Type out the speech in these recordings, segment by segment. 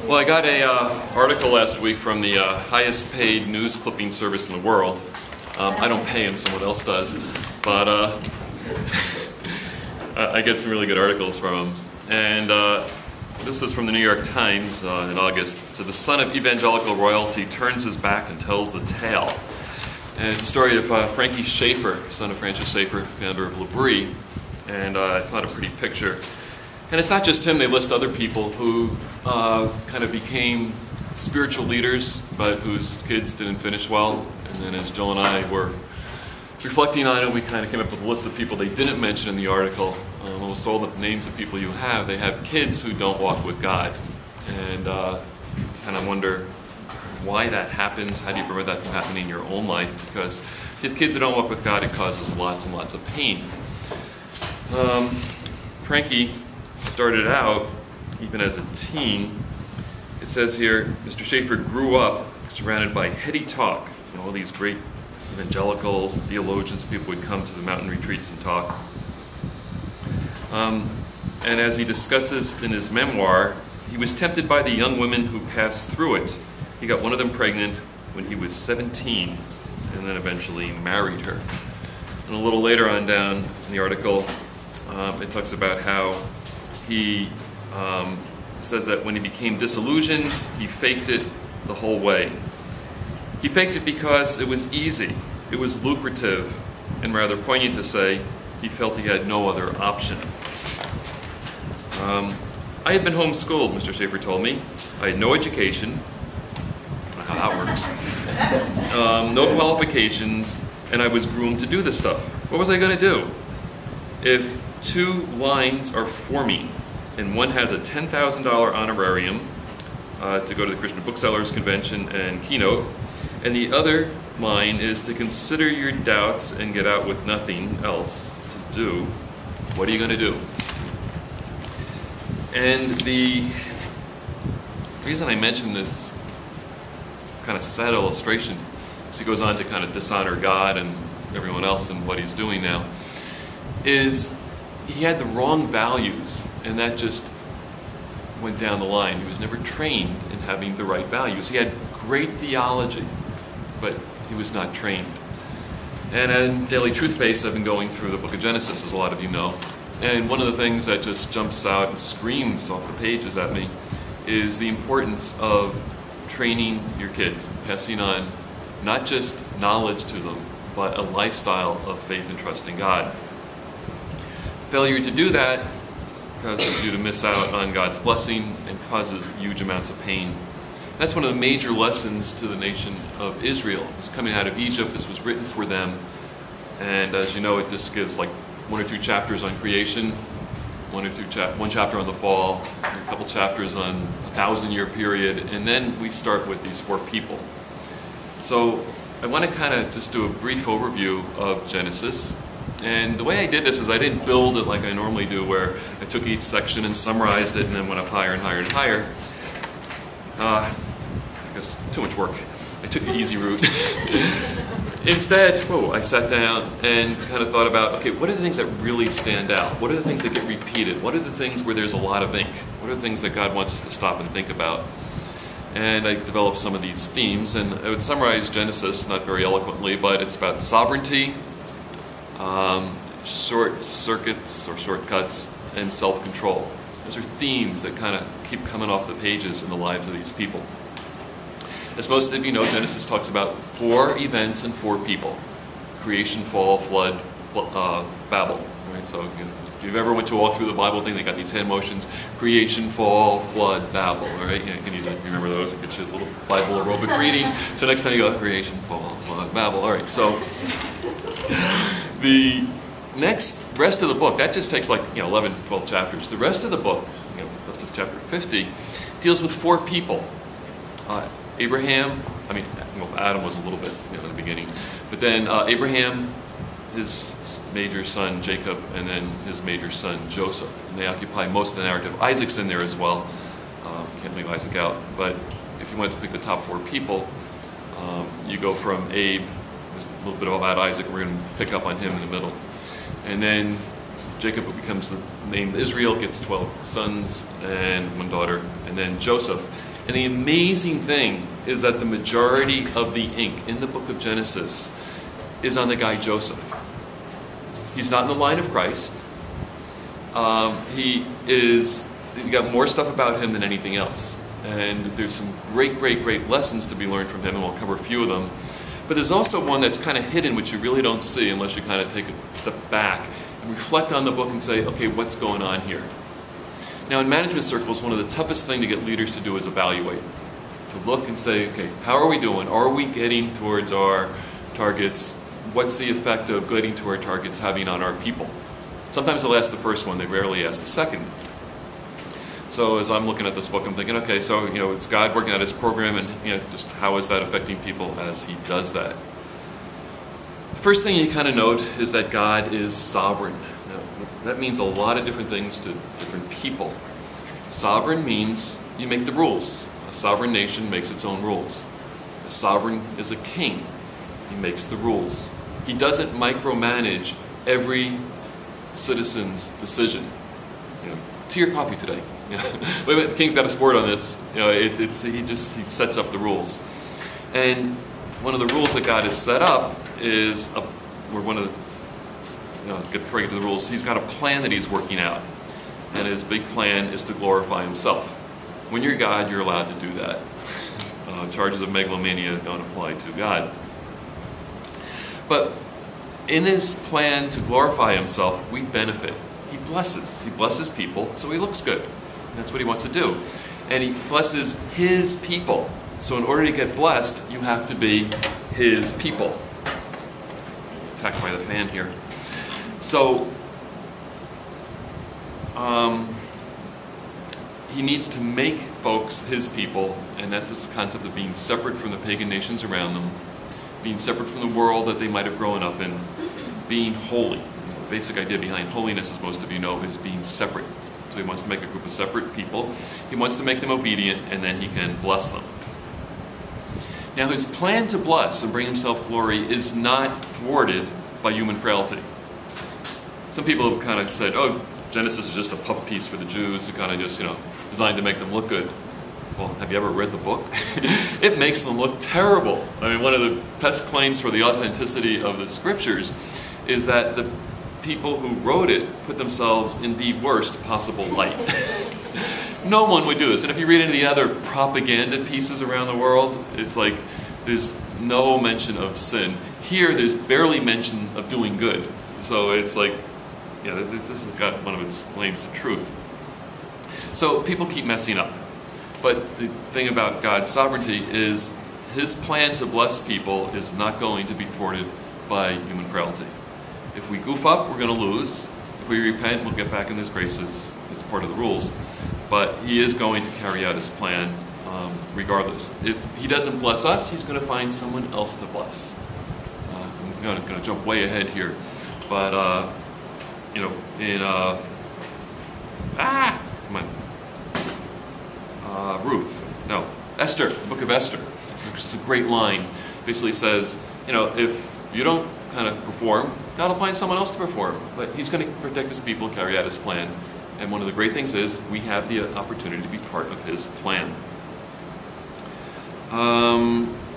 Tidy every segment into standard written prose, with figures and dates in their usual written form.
Well, I got a article last week from the highest paid news clipping service in the world. I don't pay him, someone else does, but I get some really good articles from him. And this is from the New York Times in August. So the son of evangelical royalty turns his back and tells the tale. And it's a story of Frankie Schaeffer, son of Francis Schaeffer, founder of L'Abri. And it's not a pretty picture. And it's not just him, they list other people who kind of became spiritual leaders, but whose kids didn't finish well. And then as Jill and I were reflecting on it, we kind of came up with a list of people they didn't mention in the article. Almost all the names of people you have, they have kids who don't walk with God. And kind of wonder why that happens. How do you prevent that from happening in your own life? Because if you have kids who don't walk with God, it causes lots and lots of pain. Frankie started out, even as a teen, it says here, Mr. Schaeffer grew up surrounded by heady talk. You know, all these great evangelicals, theologians, people would come to the mountain retreats and talk. And as he discusses in his memoir, he was tempted by the young women who passed through it. He got one of them pregnant when he was 17, and then eventually married her. And a little later on down in the article, it talks about how he says that when he became disillusioned, he faked it the whole way. He faked it because it was easy, it was lucrative, and rather poignant to say, he felt he had no other option. I had been homeschooled, Mr. Schaeffer told me. I had no education, I don't know how that works, no qualifications, and I was groomed to do this stuff. What was I going to do? If two lines are forming, and one has a $10,000 honorarium to go to the Christian Booksellers Convention and keynote, and the other line is to consider your doubts and get out with nothing else to do, what are you going to do? And the reason I mention this kind of sad illustration is he goes on to kind of dishonor God and everyone else and what he's doing now, is he had the wrong values, and that just went down the line. He was never trained in having the right values. He had great theology, but he was not trained. And in Daily Truth Base, I've been going through the book of Genesis, as a lot of you know. And one of the things that just jumps out and screams off the pages at me is the importance of training your kids, passing on not just knowledge to them, but a lifestyle of faith and trust in God. Failure to do that causes you to miss out on God's blessing and causes huge amounts of pain. That's one of the major lessons to the nation of Israel. It's coming out of Egypt. This was written for them. And as you know, it just gives like 1 or 2 chapters on creation, one chapter on the fall, a couple chapters on a 1,000-year period, and then we start with these 4 people. So I want to kind of just do a brief overview of Genesis. And the way I did this is I didn't build it like I normally do, where I took each section and summarized it and then went up higher and higher and higher. Because too much work. I took the easy route. Instead, I sat down and kind of thought about, okay, what are the things that really stand out? What are the things that get repeated? What are the things where there's a lot of ink? What are the things that God wants us to stop and think about? And I developed some of these themes, and I would summarize Genesis, not very eloquently, but it's about sovereignty, short circuits or shortcuts, and self-control. Those are themes that kind of keep coming off the pages in the lives of these people. As most of you know, Genesis talks about 4 events and 4 people: creation, fall, flood, Babel. Right? So if you've ever went to a walk through the Bible thing, they got these hand motions: creation, fall, flood, Babel. All right, you can either remember those. It gets you a little Bible aerobic reading. So next time you go, creation, fall, flood, Babel. All right. So the rest of the book, that just takes like 11, 12 chapters. The rest of the book, up to chapter 50, deals with 4 people. Abraham, Adam was a little bit in the beginning, but then Abraham, his major son Jacob, and then his major son Joseph. And they occupy most of the narrative. Isaac's in there as well. Can't leave Isaac out. But if you wanted to pick the top 4 people, you go from Abe, there's a little bit about Isaac, we're going to pick up on him in the middle. And then Jacob, who becomes the name Israel, gets 12 sons and 1 daughter, and then Joseph. And the amazing thing is that the majority of the ink in the book of Genesis is on the guy Joseph. He's not in the line of Christ. You got more stuff about him than anything else. And there's some great, great, great lessons to be learned from him, and we'll cover a few of them. But there's also one that's kind of hidden, which you really don't see unless you kind of take a step back and reflect on the book and say, okay, what's going on here? Now, in management circles, one of the toughest things to get leaders to do is evaluate. To look and say, okay, how are we doing? Are we getting towards our targets? What's the effect of getting to our targets having on our people? Sometimes they'll ask the first one, they rarely ask the second. So as I'm looking at this book, I'm thinking, okay, so it's God working out his program, and just how is that affecting people as he does that? The first thing you kind of note is that God is sovereign. Now, that means a lot of different things to different people. Sovereign means you make the rules. A sovereign nation makes its own rules. A sovereign is a king. He makes the rules. He doesn't micromanage every citizen's decision. Tea or coffee today? The king's got a sport on this. He sets up the rules. And one of the rules that God has set up is, before I get to the rules, he's got a plan that he's working out. And his big plan is to glorify himself. When you're God, you're allowed to do that. Charges of megalomania don't apply to God. But in his plan to glorify himself, we benefit. He blesses. He blesses people, so he looks good. That's what he wants to do. And he blesses his people. So in order to get blessed, you have to be his people. Attacked by the fan here. So he needs to make folks his people, and that's this concept of being separate from the pagan nations around them, being separate from the world that they might have grown up in, being holy. The basic idea behind holiness, as most of you know, is being separate. So he wants to make a group of separate people. He wants to make them obedient, and then he can bless them. Now his plan to bless and bring himself glory is not thwarted by human frailty. Some people have kind of said, oh, Genesis is just a puff piece for the Jews, kind of just, designed to make them look good. Well, have you ever read the book? It makes them look terrible. I mean, one of the best claims for the authenticity of the scriptures is that the people who wrote it put themselves in the worst possible light. No one would do this. And if you read any of the other propaganda pieces around the world, it's like there's no mention of sin. Here, there's barely mention of doing good. So it's like, this has got one of its claims to truth. So people keep messing up. But the thing about God's sovereignty is his plan to bless people is not going to be thwarted by human frailty. If we goof up, we're going to lose. If we repent, we'll get back in his graces. It's part of the rules. But he is going to carry out his plan regardless. If he doesn't bless us, he's going to find someone else to bless. I'm going to jump way ahead here. But, Esther, the book of Esther. It's a great line. Basically says, if you don't kind of perform, God will find someone else to perform. But he's going to protect his people, carry out his plan. And one of the great things is we have the opportunity to be part of his plan.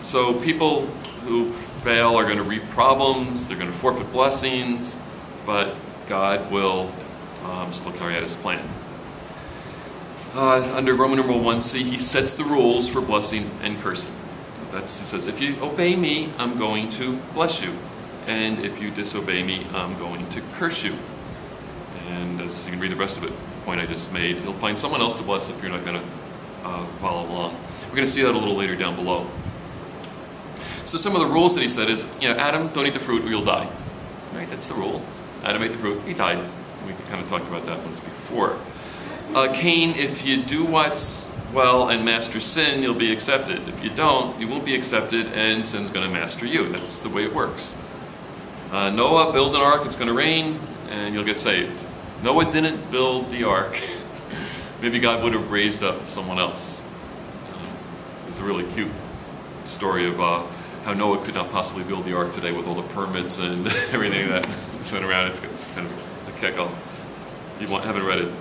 So people who fail are going to reap problems, they're going to forfeit blessings, but God will still carry out his plan. Under Roman numeral 1c, he sets the rules for blessing and cursing. He says, if you obey me, I'm going to bless you. And if you disobey me, I'm going to curse you. And as you can read the rest of it, the point I just made, he'll find someone else to bless if you're not going to follow along. We're going to see that a little later down below. So some of the rules that he said is, Adam, don't eat the fruit or you'll die. Right, that's the rule. Adam ate the fruit, he died. We kind of talked about that once before. Cain, if you do what's well and master sin, you'll be accepted. If you don't, you won't be accepted and sin's going to master you. That's the way it works. Noah, build an ark, it's going to rain, and you'll get saved. Noah didn't build the ark. Maybe God would have raised up someone else. There's a really cute story of how Noah could not possibly build the ark today with all the permits and everything that went around. It's kind of a kick-off. haven't read it,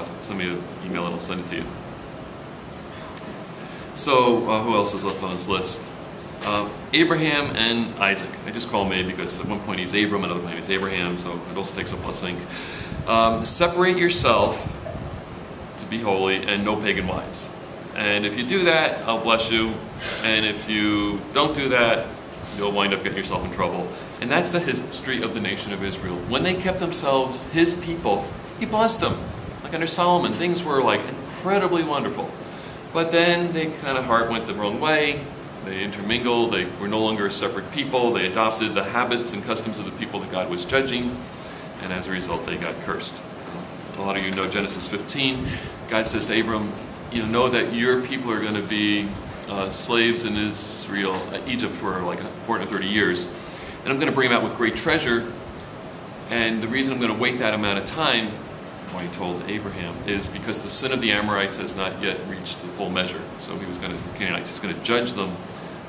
send me an email and I'll send it to you. So, who else is left on this list? Abraham and Isaac. I just call him A because at one point he's Abram, another point he's Abraham, so it also takes a blessing. Separate yourself to be holy and no pagan wives. And if you do that, I'll bless you. And if you don't do that, you'll wind up getting yourself in trouble. And that's the history of the nation of Israel. When they kept themselves his people, he blessed them. Like under Solomon, things were like incredibly wonderful. But then they kind of heart went the wrong way. They intermingled. They were no longer a separate people. They adopted the habits and customs of the people that God was judging. And as a result, they got cursed. A lot of you know Genesis 15. God says to Abram, you know that your people are going to be slaves in Israel, Egypt for like 430 years. And I'm going to bring them out with great treasure. And the reason I'm going to wait that amount of time, why he told Abraham, is because the sin of the Amorites has not yet reached the full measure. So he was going to, Canaanites, he's going to judge them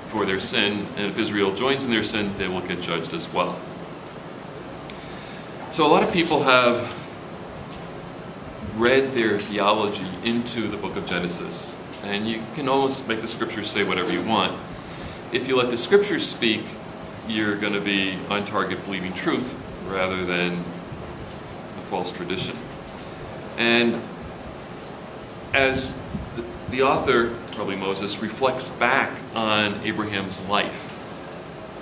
for their sin. And if Israel joins in their sin, they will get judged as well. So a lot of people have read their theology into the book of Genesis. And you can almost make the scriptures say whatever you want. If you let the scriptures speak, you're going to be on target believing truth rather than a false tradition. And as the author, probably Moses, reflects back on Abraham's life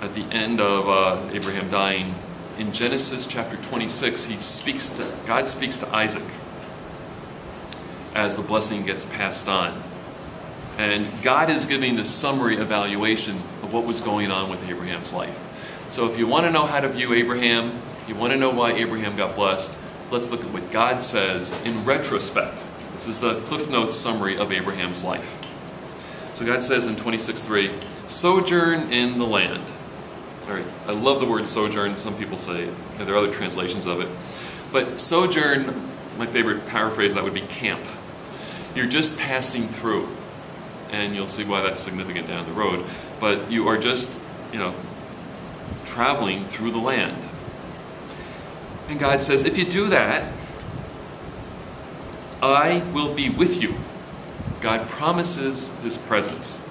at the end of Abraham dying, in Genesis chapter 26, God speaks to Isaac as the blessing gets passed on. And God is giving the summary evaluation of what was going on with Abraham's life. So if you want to know how to view Abraham, you want to know why Abraham got blessed, let's look at what God says in retrospect. This is the Cliff Notes summary of Abraham's life. So God says in 26:3, sojourn in the land. All right, I love the word sojourn. Some people say, there are other translations of it. But sojourn, my favorite paraphrase, that would be camp. You're just passing through. And you'll see why that's significant down the road. But you are just, traveling through the land. And God says, if you do that, I will be with you. God promises his presence.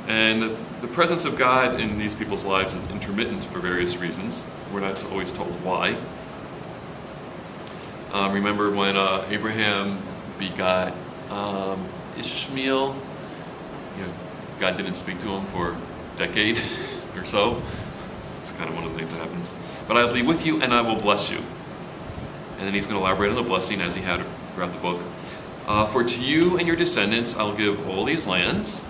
And the presence of God in these people's lives is intermittent for various reasons. We're not always told why. Remember when Abraham begot Ishmael? God didn't speak to him for a decade or so. It's kind of one of the things that happens. But I'll be with you and I will bless you. And then he's going to elaborate on the blessing as he had throughout the book. For to you and your descendants I'll give all these lands,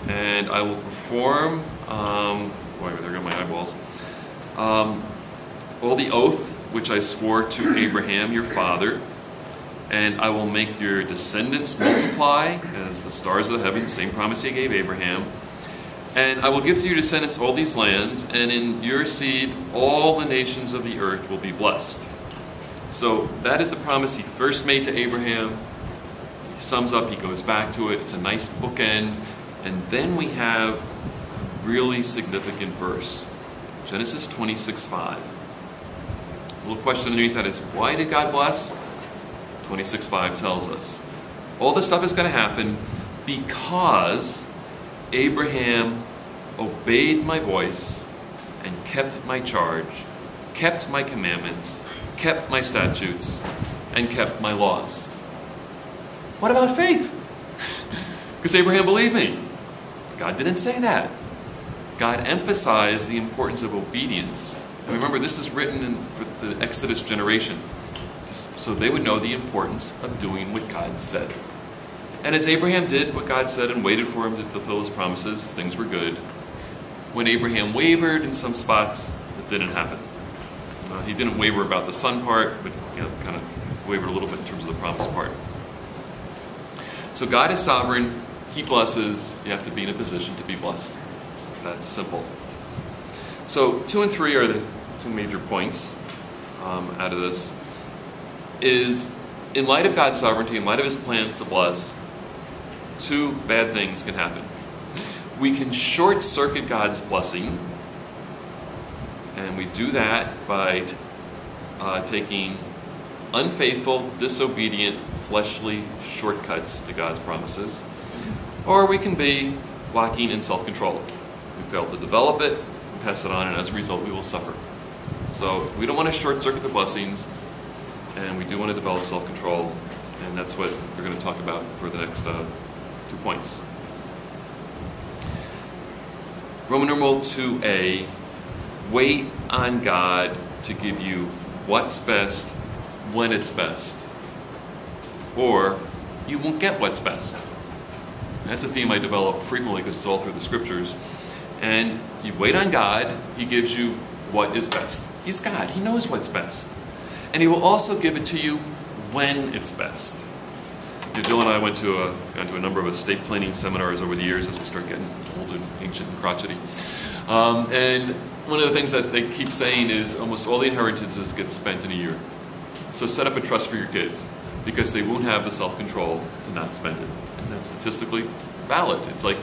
and I will perform, there go my eyeballs, all the oath which I swore to Abraham your father, and I will make your descendants multiply as the stars of the heavens, same promise he gave Abraham. And I will give to your descendants all these lands, and in your seed all the nations of the earth will be blessed. So that is the promise he first made to Abraham. He sums up, he goes back to it. It's a nice bookend. And then we have a really significant verse, Genesis 26:5. A little question underneath that is, why did God bless? 26:5 tells us. All this stuff is going to happen because Abraham obeyed my voice and kept my charge, kept my commandments, kept my statutes, and kept my laws. What about faith? Because Abraham believed me. God didn't say that. God emphasized the importance of obedience. And remember, this is written for the Exodus generation, so they would know the importance of doing what God said. And as Abraham did what God said and waited for him to fulfill his promises, things were good. When Abraham wavered in some spots, it didn't happen. He didn't waver about the son part, but kind of wavered a little bit in terms of the promise part. So God is sovereign. He blesses. You have to be in a position to be blessed. It's that simple. So 2 and 3 are the two major points out of this. Is in light of God's sovereignty, in light of his plans to bless, two bad things can happen. We can short-circuit God's blessing, and we do that by taking unfaithful, disobedient, fleshly shortcuts to God's promises, or we can be lacking in self-control. We fail to develop it, pass it on, and as a result we will suffer. So we don't want to short-circuit the blessings, and we do want to develop self-control, and that's what we're going to talk about for the next 2 points. Roman numeral 2a, wait on God to give you what's best when it's best, or you won't get what's best. And that's a theme I develop frequently because it's all through the scriptures. And you wait on God, He gives you what is best. He's God, He knows what's best. And He will also give it to you when it's best. You know, Jill and I went to a number of estate planning seminars over the years as we start getting old and ancient and crotchety. And one of the things that they keep saying is almost all the inheritances get spent in a year. So set up a trust for your kids, because they won't have the self-control to not spend it. And that's statistically valid. It's like,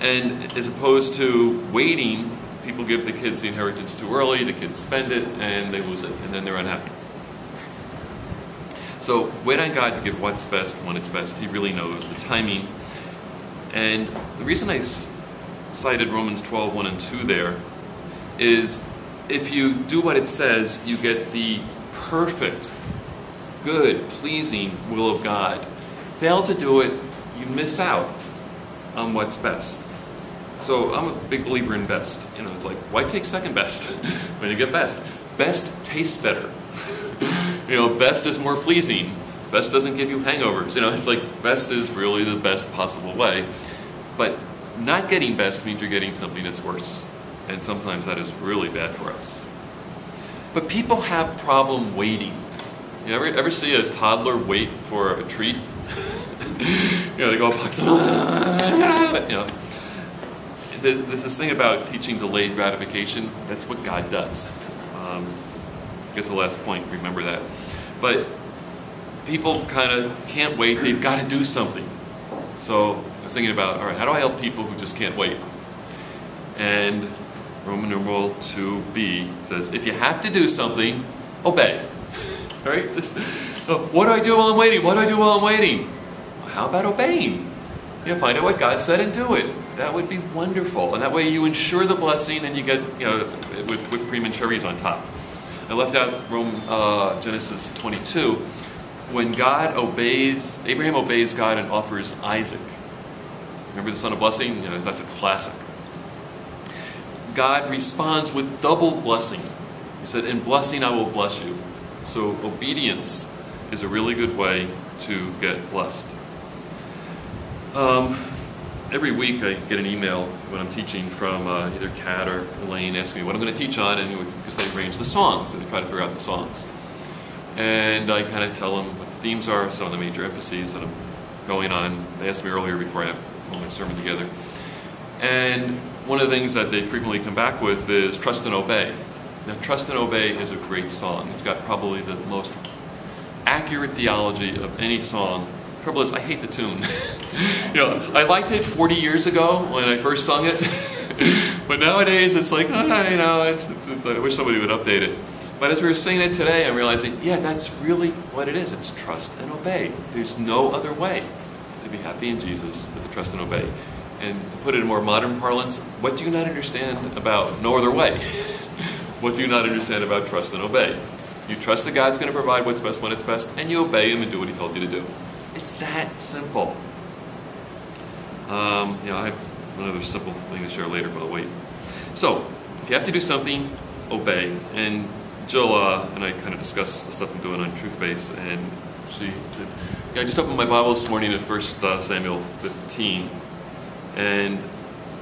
and as opposed to waiting, people give the kids the inheritance too early, the kids spend it, and they lose it, and then they're unhappy. So wait on God to give what's best when it's best. He really knows the timing. And the reason I cited Romans 12, 1 and 2 there is if you do what it says, you get the perfect, good, pleasing will of God. Fail to do it, you miss out on what's best. So I'm a big believer in best. You know, it's like, why take second best when you get best? Best tastes better. You know, best is more pleasing. Best doesn't give you hangovers. You know, it's like best is really the best possible way. But not getting best means you're getting something that's worse. And sometimes that is really bad for us. But people have problem waiting. You ever see a toddler wait for a treat? You know, they go, you know. There's this thing about teaching delayed gratification. That's what God does. Get to the last point, remember that. But people kind of can't wait, they've got to do something. So I was thinking about, all right, how do I help people who just can't wait? And Roman numeral 2b says, if you have to do something, obey. All right? What do I do while I'm waiting? What do I do while I'm waiting? Well, how about obeying? You know, find out what God said and do it. That would be wonderful. And that way you ensure the blessing and you get, you know, with whipped cream and cherries on top. I left out Genesis 22. When Abraham obeys God and offers Isaac. Remember the son of blessing? You know, that's a classic. God responds with double blessing. He said, in blessing I will bless you. So obedience is a really good way to get blessed. Every week I get an email when I'm teaching from either Kat or Elaine asking me what I'm going to teach on, and because they arrange the songs and they try to figure out the songs. And I kind of tell them what the themes are, some of the major emphases that I'm going on. They asked me earlier before I put my sermon together. And one of the things that they frequently come back with is Trust and Obey. Now, Trust and Obey is a great song. It's got probably the most accurate theology of any song. The trouble is, I hate the tune. You know, I liked it 40 years ago when I first sung it, but nowadays it's like, you know, I wish somebody would update it. But as we were singing it today, I'm realizing, yeah, that's really what it is. It's trust and obey. There's no other way to be happy in Jesus but to trust and obey. And to put it in more modern parlance, what do you not understand about no other way? What do you not understand about trust and obey? You trust that God's going to provide what's best when it's best, and you obey Him and do what He told you to do. It's that simple. You know, I have another simple thing to share later, but I'll wait. So, if you have to do something, obey. And Jill and I kind of discussed the stuff I'm doing on Truth Base, and she said, yeah, I just opened my Bible this morning at 1 Samuel 15, and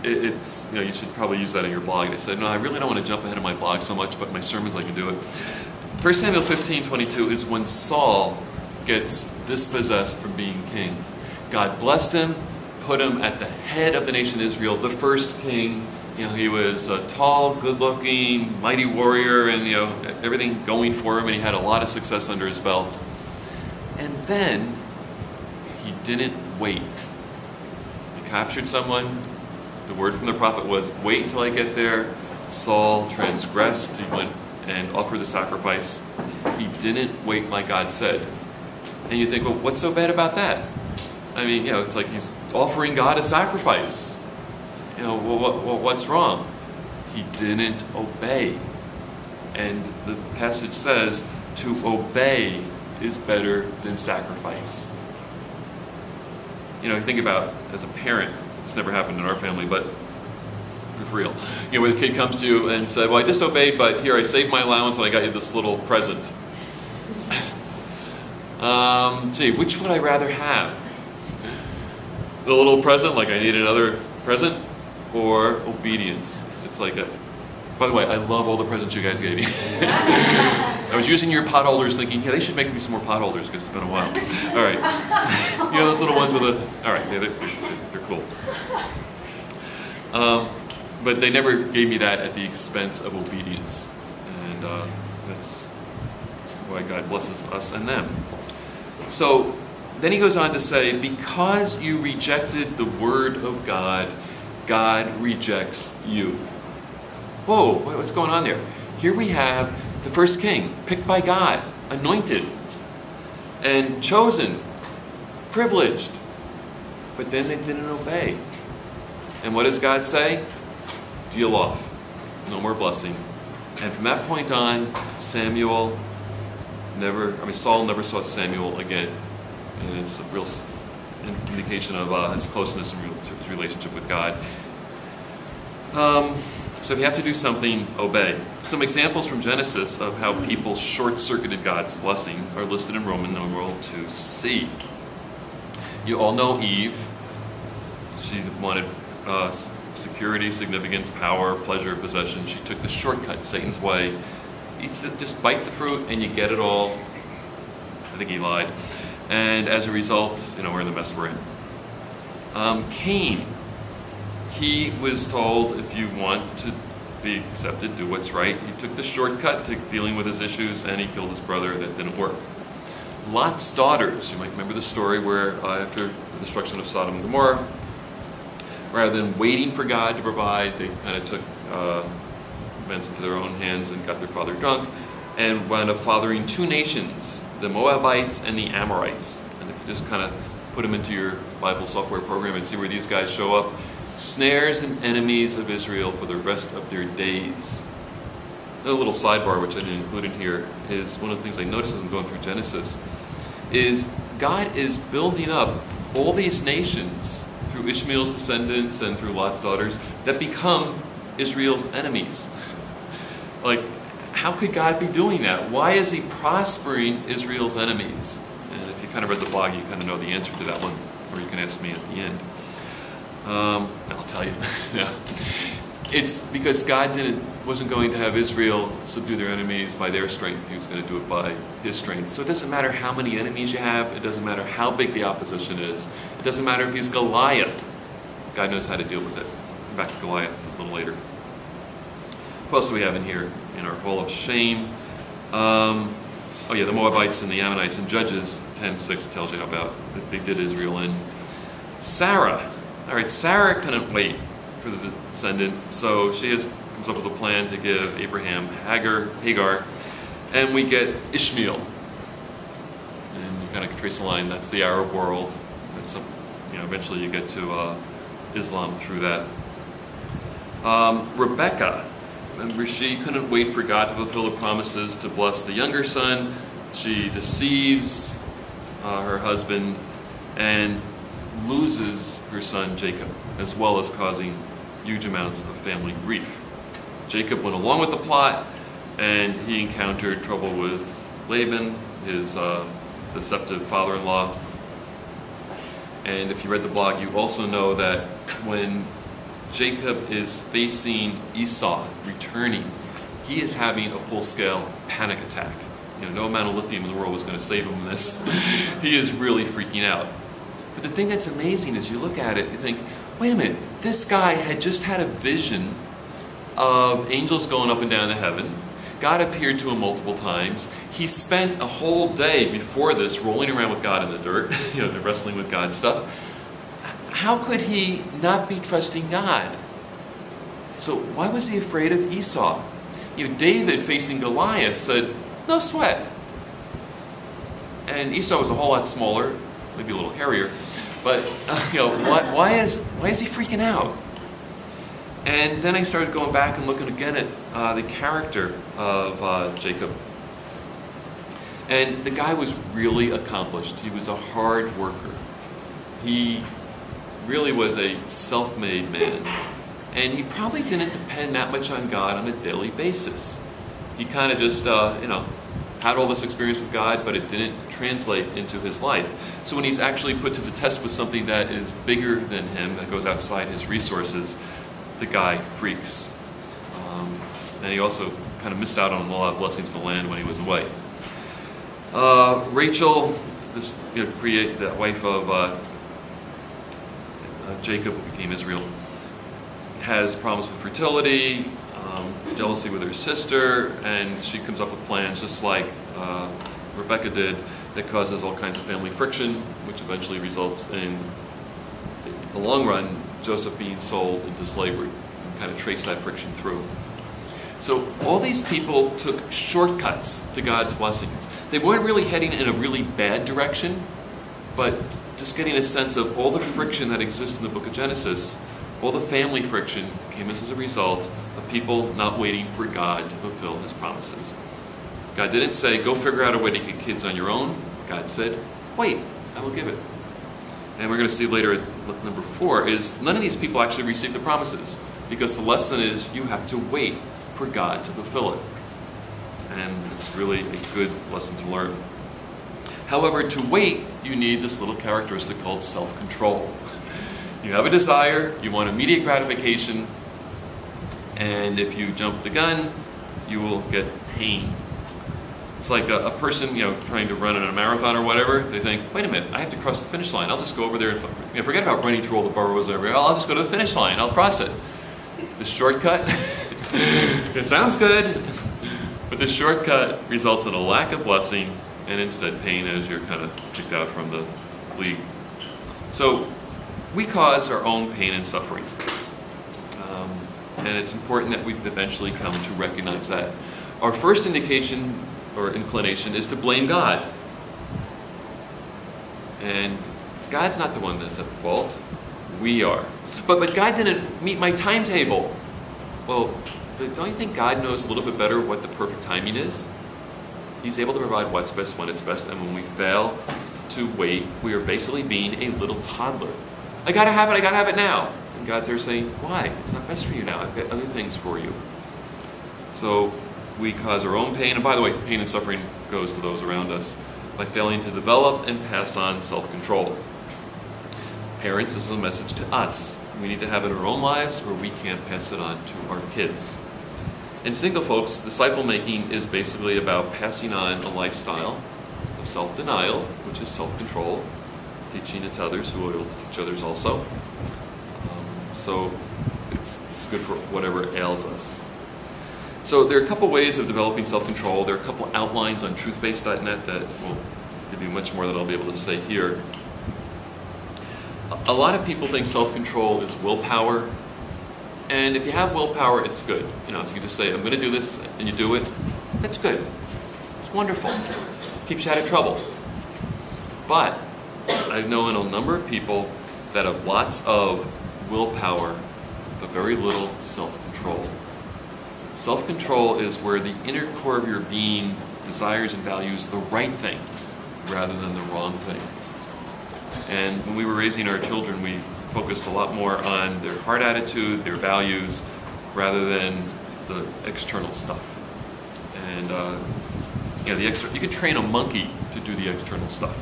it's, you know, you should probably use that in your blog. And I said, no, I really don't want to jump ahead of my blog so much, but my sermons I can do it. 1 Samuel 15:22 is when Saul gets dispossessed from being king. God blessed him, put him at the head of the nation Israel, the first king. You know, he was a tall, good-looking, mighty warrior, and, you know, everything going for him, and he had a lot of success under his belt. And then he didn't wait. He captured someone. The word from the prophet was, wait until I get there. Saul transgressed. He went and offer the sacrifice, he didn't wait like God said. And you think, well, what's so bad about that? I mean, it's like he's offering God a sacrifice. What's wrong? He didn't obey. And the passage says, to obey is better than sacrifice. You think about, as a parent, it's never happened in our family, but for real. When the kid comes to you and said, well, I disobeyed, but here, I saved my allowance and I got you this little present. Gee, which would I rather have? The little present, like I need another present, or obedience? It's like by the way, I love all the presents you guys gave me. I was using your pot holders thinking, they should make me some more pot holders because it's been a while. All right. Those little ones with all right, they're cool. But they never gave me that at the expense of obedience. And that's why God blesses us and them. So then he goes on to say, because you rejected the word of God, God rejects you. Whoa, what's going on there? Here we have the first king, picked by God, anointed, and chosen, privileged. But then they didn't obey. And what does God say? Deal off. No more blessing. And from that point on, Saul never saw Samuel again. And it's a real indication of his closeness and his relationship with God. So if you have to do something, obey. Some examples from Genesis of how people short-circuited God's blessings are listed in Roman numeral 2c. You all know Eve. She wanted security, significance, power, pleasure, possession. She took the shortcut, Satan's way. Just bite the fruit and you get it all. I think he lied. And as a result, we're in the mess we're in. Cain. He was told, if you want to be accepted, do what's right. He took the shortcut to dealing with his issues, and he killed his brother. That didn't work. Lot's daughters. You might remember the story where after the destruction of Sodom and Gomorrah, rather than waiting for God to provide, they kind of took events into their own hands and got their father drunk, and wound up fathering two nations, the Moabites and the Amorites. And if you just kind of put them into your Bible software program and see where these guys show up, snares and enemies of Israel for the rest of their days. Another little sidebar, which I didn't include in here, is one of the things I noticed as I'm going through Genesis, is God is building up all these nations through Ishmael's descendants and through Lot's daughters that become Israel's enemies. Like, how could God be doing that? Why is he prospering Israel's enemies? And if you kind of read the blog, you kind of know the answer to that one, or you can ask me at the end. I'll tell you. No. It's because God wasn't going to have Israel subdue their enemies by their strength. He was going to do it by his strength. So it doesn't matter how many enemies you have. It doesn't matter how big the opposition is. It doesn't matter if he's Goliath. God knows how to deal with it. Back to Goliath a little later. What else do we have in here? In our hall of shame. The Moabites and the Ammonites. In Judges 10:6 tells you about that they did Israel in. Sarah. All right, Sarah couldn't wait for the descendant, so she comes up with a plan to give Abraham Hagar, and we get Ishmael. And you kind of trace the line. That's the Arab world. That's eventually you get to Islam through that. Rebecca. Remember, she couldn't wait for God to fulfill the promises to bless the younger son. She deceives her husband and loses her son Jacob, as well as causing huge amounts of family grief. Jacob went along with the plot, and he encountered trouble with Laban, his deceptive father-in-law. And if you read the blog, you also know that when Jacob is facing Esau returning, he is having a full-scale panic attack. No amount of lithium in the world was going to save him in this. He is really freaking out. But the thing that's amazing is you look at it, you think, wait a minute, this guy had just had a vision of angels going up and down to heaven. God appeared to him multiple times. He spent a whole day before this rolling around with God in the dirt, wrestling with God stuff. How could he not be trusting God? So why was he afraid of Esau? David facing Goliath said, no sweat. And Esau was a whole lot smaller, maybe a little hairier, but why is he freaking out? And then I started going back and looking again at the character of Jacob. And the guy was really accomplished. He was a hard worker. He really was a self-made man. And he probably didn't depend that much on God on a daily basis. He kind of just, had all this experience with God, but it didn't translate into his life. So when he's actually put to the test with something that is bigger than him, that goes outside his resources, the guy freaks. And he also kind of missed out on a lot of blessings in the land when he was away. Rachel, the wife of Jacob, who became Israel, has problems with fertility, jealousy with her sister, and she comes up with plans just like Rebecca did that causes all kinds of family friction, which eventually results in the long run Joseph being sold into slavery. You can kind of trace that friction through. So all these people took shortcuts to God's blessings. They weren't really heading in a really bad direction, but just getting a sense of all the friction that exists in the book of Genesis. All the family friction came as a result of people not waiting for God to fulfill his promises. God didn't say, go figure out a way to get kids on your own. God said, wait, I will give it. And we're going to see later at number 4 is none of these people actually received the promises, because the lesson is you have to wait for God to fulfill it. And it's really a good lesson to learn. However, to wait, you need this little characteristic called self-control. You have a desire, you want immediate gratification, and if you jump the gun, you will get pain. It's like a person, trying to run in a marathon or whatever. They think, wait a minute, I have to cross the finish line. I'll just go over there and forget about running through all the boroughs over here. I'll just go to the finish line. I'll cross it. The shortcut, it sounds good, but the shortcut results in a lack of blessing and instead pain as you're kind of kicked out from the league. So we cause our own pain and suffering. And it's important that we eventually come to recognize that. Our first indication or inclination is to blame God. And God's not the one that's at fault. We are. But God didn't meet my timetable. Well, don't you think God knows a little bit better what the perfect timing is? He's able to provide what's best when it's best, and when we fail to wait, we are basically being a little toddler. I gotta have it now. And God's there saying, why? It's not best for you now. I've got other things for you. So we cause our own pain, and by the way, pain and suffering goes to those around us by failing to develop and pass on self-control. Parents, this is a message to us. We need to have it in our own lives, or we can't pass it on to our kids. And single folks, disciple making is basically about passing on a lifestyle of self-denial, which is self-control, teaching it to others who are able to teach others also. So it's good for whatever ails us. So there are a couple ways of developing self-control. There are a couple outlines on truthbase.net that will give you much more than I'll be able to say here. A lot of people think self-control is willpower. And if you have willpower, it's good. If you just say, I'm going to do this, and you do it, that's good. It's wonderful. Keeps you out of trouble. But I've known a number of people that have lots of willpower, but very little self-control. Self-control is where the inner core of your being desires and values the right thing rather than the wrong thing. And when we were raising our children, we focused a lot more on their heart attitude, their values, rather than the external stuff. And you can train a monkey to do the external stuff,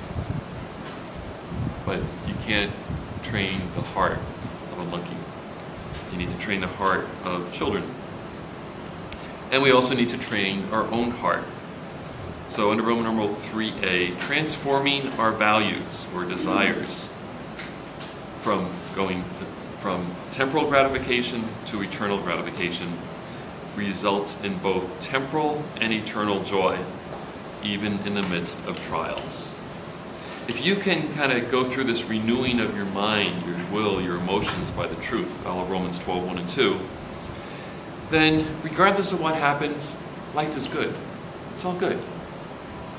but you can't train the heart of a monkey. You need to train the heart of children. And we also need to train our own heart. So under Roman numeral 3a, transforming our values or desires from temporal gratification to eternal gratification results in both temporal and eternal joy, even in the midst of trials. If you can kind of go through this renewing of your mind, your will, your emotions by the truth, follow Romans 12:1 and 2, then regardless of what happens, life is good. It's all good.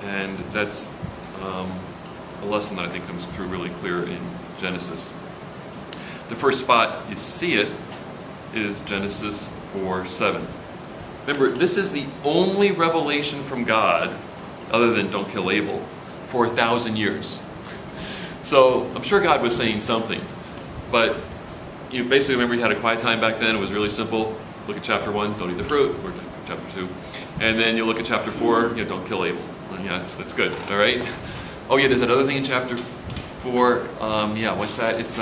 And that's a lesson that I think comes through really clear in Genesis. The first spot you see it is Genesis 4:7. Remember, this is the only revelation from God, other than don't kill Abel, for 1,000 years. So I'm sure God was saying something, but you basically remember you had a quiet time back then. It was really simple. Look at chapter 1, don't eat the fruit, or chapter 2. And then you look at chapter 4, don't kill Abel. Yeah, that's good, all right? Oh yeah, there's another thing in chapter 4. Yeah, what's that? It's,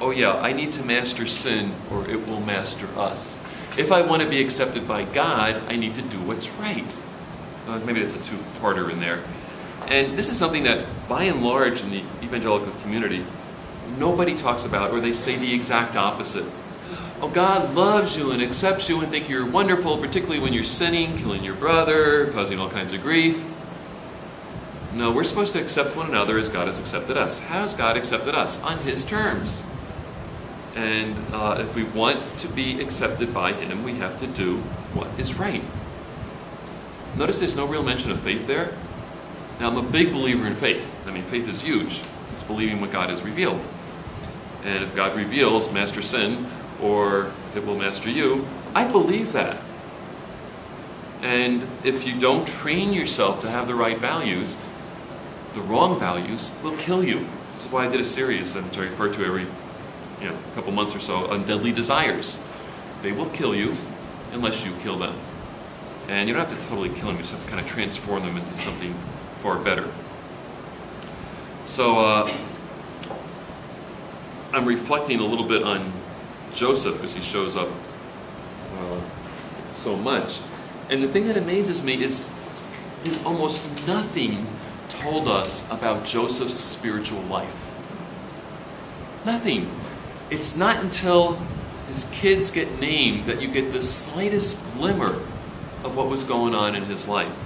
oh yeah, I need to master sin or it will master us. If I want to be accepted by God, I need to do what's right. Maybe that's a two-parter in there. And this is something that, by and large, in the evangelical community, nobody talks about, or they say the exact opposite. Oh, God loves you and accepts you and thinks you're wonderful, particularly when you're sinning, killing your brother, causing all kinds of grief. No, we're supposed to accept one another as God has accepted us. How has God accepted us? On His terms. And if we want to be accepted by Him, we have to do what is right. Notice there's no real mention of faith there. Now, I'm a big believer in faith. I mean, faith is huge. It's believing what God has revealed. And if God reveals, master sin, or it will master you, I believe that. And if you don't train yourself to have the right values, the wrong values will kill you. This is why I did a series that I refer to every couple months or so on deadly desires. They will kill you unless you kill them. And you don't have to totally kill them, you just have to kind of transform them into something far better. So I'm reflecting a little bit on Joseph because he shows up so much. And the thing that amazes me is there's almost nothing told us about Joseph's spiritual life. Nothing. It's not until his kids get named that you get the slightest glimmer of what was going on in his life.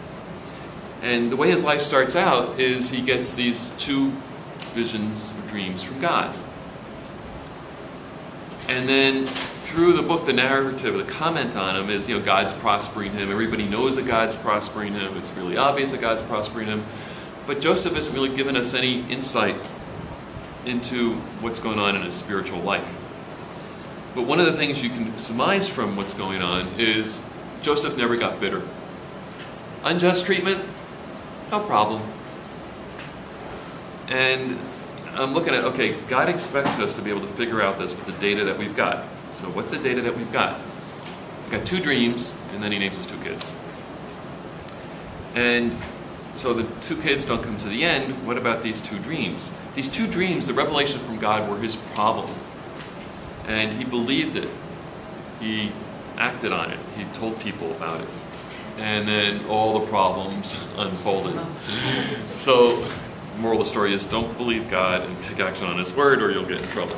And the way his life starts out is he gets these 2 visions or dreams from God. And then through the book, the narrative, the comment on him is, God's prospering him. Everybody knows that God's prospering him. It's really obvious that God's prospering him. But Joseph isn't really giving us any insight into what's going on in his spiritual life. But one of the things you can surmise from what's going on is Joseph never got bitter. Unjust treatment? No problem. And I'm looking at, okay, God expects us to be able to figure out this with the data that we've got. So what's the data that we've got? We've got 2 dreams, and then he names his 2 kids. And so the 2 kids don't come to the end. What about these 2 dreams? These 2 dreams, the revelation from God, were his problem. And he believed it. He acted on it. He told people about it. And then all the problems unfolded. So, moral of the story is don't believe God and take action on His word or you'll get in trouble.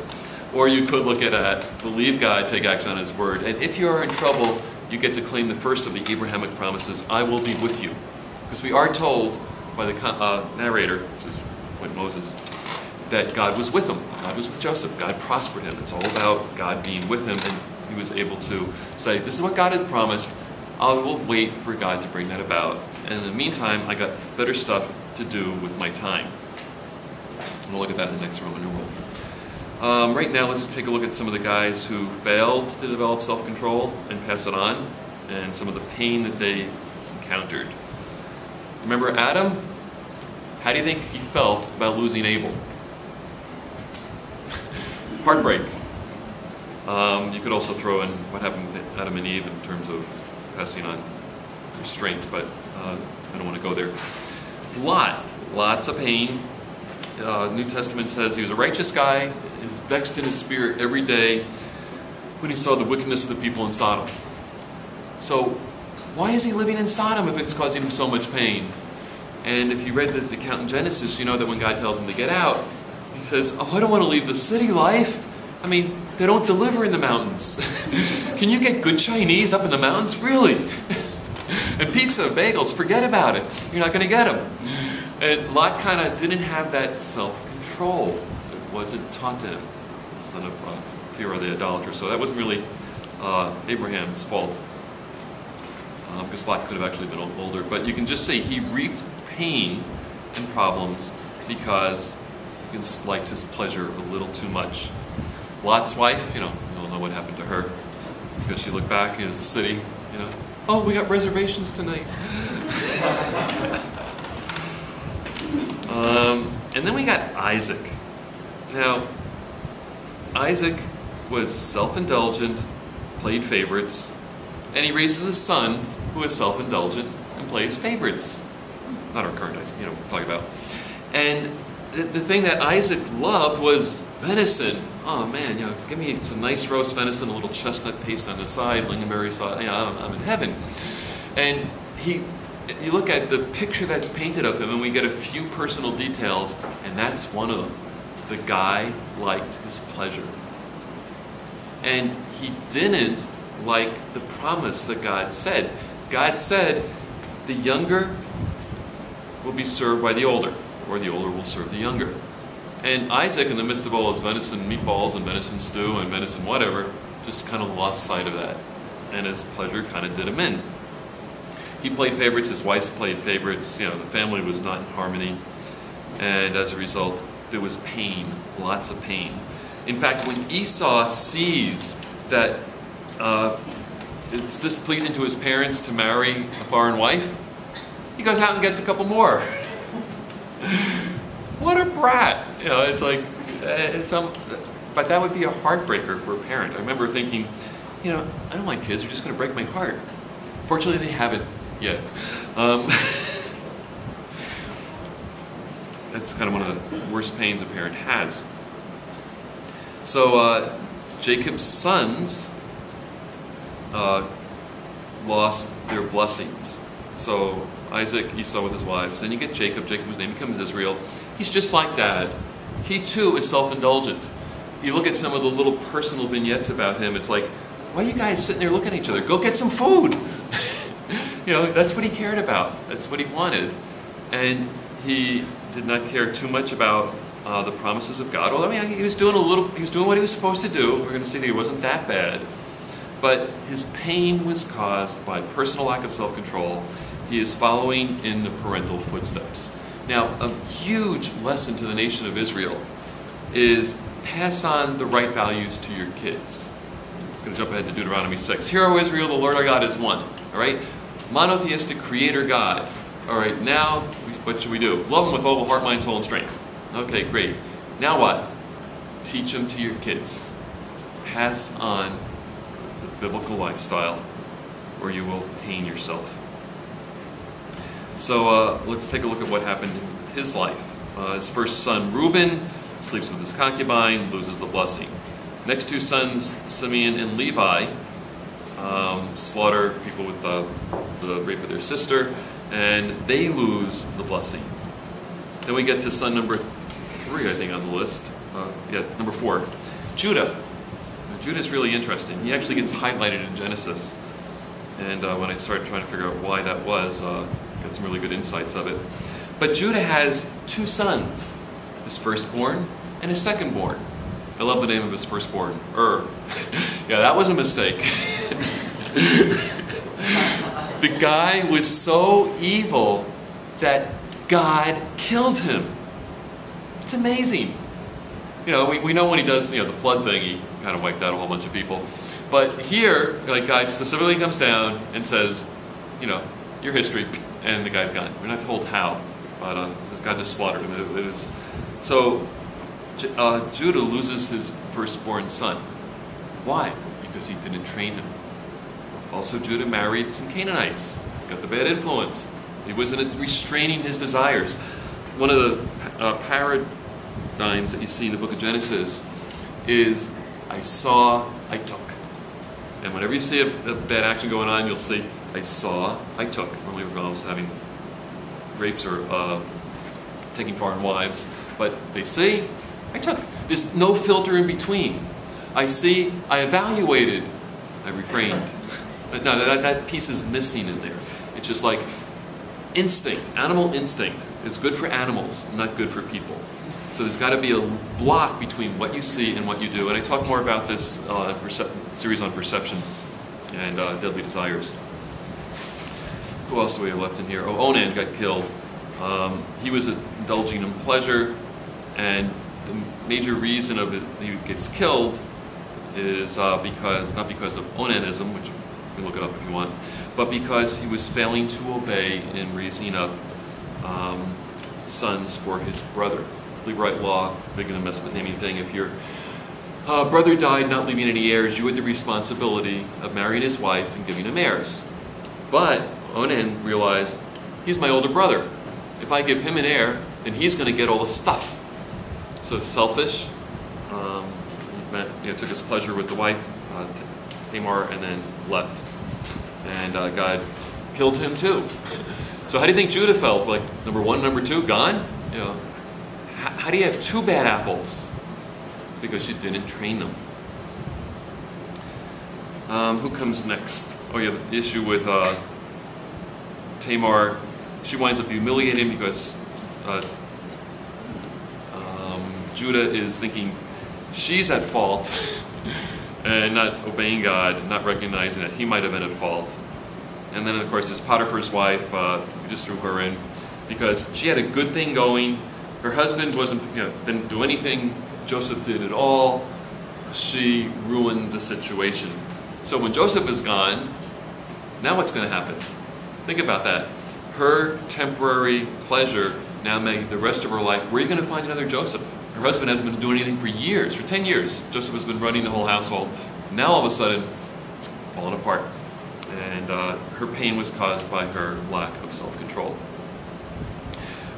Or you could look at it, believe God, take action on His word. And if you are in trouble, you get to claim the first of the Abrahamic promises, I will be with you. Because we are told by the narrator, which is point Moses, that God was with him. God was with Joseph. God prospered him. It's all about God being with him, and he was able to say, this is what God had promised. I will wait for God to bring that about. And in the meantime, I got better stuff to do with my time. And we'll look at that in the next Roman numeral. Right now, let's take a look at some of the guys who failed to develop self-control and pass it on, and some of the pain that they encountered. Remember Adam? How do you think he felt about losing Abel? Heartbreak. You could also throw in what happened with Adam and Eve in terms of passing on restraint, but I don't want to go there. Lots of pain. New Testament says he was a righteous guy, is vexed in his spirit every day when he saw the wickedness of the people in Sodom. So why is he living in Sodom if it's causing him so much pain? And if you read the account in Genesis, you know that when God tells him to get out, he says, oh, I don't want to leave the city life. I mean, they don't deliver in the mountains. Can you get good Chinese up in the mountains? Really? And pizza, bagels, forget about it. You're not going to get them. And Lot kind of didn't have that self-control. It wasn't taught to him, son of Terah the idolater. So that wasn't really Abraham's fault. Because Lot could have actually been older. But you can just say he reaped pain and problems because he liked his pleasure a little too much. Lot's wife, you don't know what happened to her. Because she looked back at the city, oh, we got reservations tonight. And then we got Isaac. Now, Isaac was self-indulgent, played favorites, and he raises a son who is self-indulgent and plays favorites. Not our current Isaac, we're talking about. And the thing that Isaac loved was venison. Oh man, give me some nice roast venison, a little chestnut paste on the side, lingonberry sauce. I'm in heaven. And you look at the picture that's painted of him, and we get a few personal details, and that's one of them. The guy liked his pleasure. And he didn't like the promise that God said. God said, the younger will be served by the older, or the older will serve the younger. And Isaac, in the midst of all his venison meatballs and venison stew and venison whatever, just kind of lost sight of that. And his pleasure kind of did him in. He played favorites, his wife played favorites, the family was not in harmony. And as a result, there was pain, lots of pain. In fact, when Esau sees that it's displeasing to his parents to marry a foreign wife, he goes out and gets a couple more. What a brat! It's like, but that would be a heartbreaker for a parent. I remember thinking, I don't like kids, they're just going to break my heart. Fortunately, they haven't yet. That's kind of one of the worst pains a parent has. So Jacob's sons lost their blessings. So Isaac, Esau with his wives. Then you get Jacob. Jacob's name becomes Israel. He's just like Dad. He too is self-indulgent. You look at some of the little personal vignettes about him, it's like, why are you guys sitting there looking at each other? Go get some food! That's what he cared about. That's what he wanted. And he did not care too much about the promises of God. Although, he was doing what he was supposed to do. We're going to see that he wasn't that bad. But his pain was caused by personal lack of self-control. He is following in the parental footsteps. Now, a huge lesson to the nation of Israel is pass on the right values to your kids. I'm going to jump ahead to Deuteronomy 6. Hear, O Israel, the Lord our God is one. All right? Monotheistic creator God. All right, now what should we do? Love him with all heart, mind, soul, and strength. Okay, great. Now what? Teach them to your kids. Pass on the biblical lifestyle, or you will pain yourself. So let's take a look at what happened in his life. His first son, Reuben, sleeps with his concubine, loses the blessing. Next two sons, Simeon and Levi, slaughter people with the rape of their sister, and they lose the blessing. Then we get to son number 3, I think, on the list. Number 4, Judah. Now, Judah's really interesting. He actually gets highlighted in Genesis. And when I started trying to figure out why that was, got some really good insights of it. But Judah has 2 sons, his firstborn and his secondborn. I love the name of his firstborn, Yeah, that was a mistake. The guy was so evil that God killed him. It's amazing. We know when he does the flood thing, he kind of wiped out a whole bunch of people. But here, God specifically comes down and says, your history, and the guy's gone. We're not told how, but God just slaughtered him. So Judah loses his firstborn son. Why? Because he didn't train him. Also, Judah married some Canaanites, got the bad influence. He wasn't restraining his desires. One of the paradigms that you see in the book of Genesis is, I saw, I took. And whenever you see a bad action going on, you'll see, I saw, I took. Normally it involves having rapes or taking foreign wives. But they see, I took. There's no filter in between. I see, I evaluated, I refrained. But no, that piece is missing in there. It's just like instinct. Animal instinct is good for animals, not good for people. So there's got to be a block between what you see and what you do. And I talk more about this series on perception and deadly desires. Who else do we have left in here? Oh, Onan got killed. He was indulging in pleasure, and the major reason of it he gets killed is because, not because of onanism, which you can look it up if you want, but because he was failing to obey in raising up sons for his brother. Levirate law, big in the Mesopotamian thing, if your brother died not leaving any heirs, you had the responsibility of marrying his wife and giving him heirs. But Onan realized, he's my older brother. If I give him an heir, then he's going to get all the stuff. So selfish, he took his pleasure with the wife, Tamar, and then left. And God killed him too. So how do you think Judah felt? Like number one, number two, gone? You know, how do you have two bad apples? Because you didn't train them. Who comes next? Oh yeah, the issue with Tamar. She winds up humiliating him because Judah is thinking she's at fault and not obeying God, not recognizing that he might have been at fault. And then of course there's Potiphar's wife, we just threw her in, because she had a good thing going. Her husband didn't do anything Joseph did at all. She ruined the situation. So when Joseph is gone, now what's going to happen? Think about that. Her temporary pleasure now made the rest of her life. Where are you going to find another Joseph? Her husband hasn't been doing anything for years. For 10 years, Joseph has been running the whole household. Now all of a sudden, it's falling apart. And her pain was caused by her lack of self-control.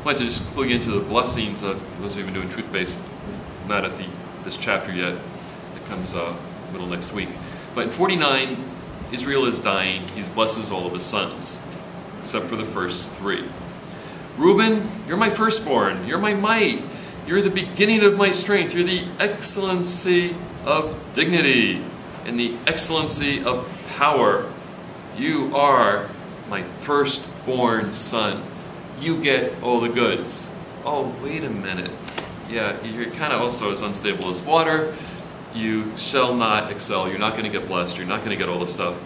I wanted to just clue you into the blessings of those who have been doing truth-based, not at this chapter yet. It comes middle next week. But in 49, Israel is dying. He blesses all of his sons, except for the first three. Reuben, you're my firstborn. You're my might. You're the beginning of my strength. You're the excellency of dignity and the excellency of power. You are my firstborn son. You get all the goods. Oh, wait a minute. Yeah, you're kind of also as unstable as water. You shall not excel. You're not going to get blessed. You're not going to get all the stuff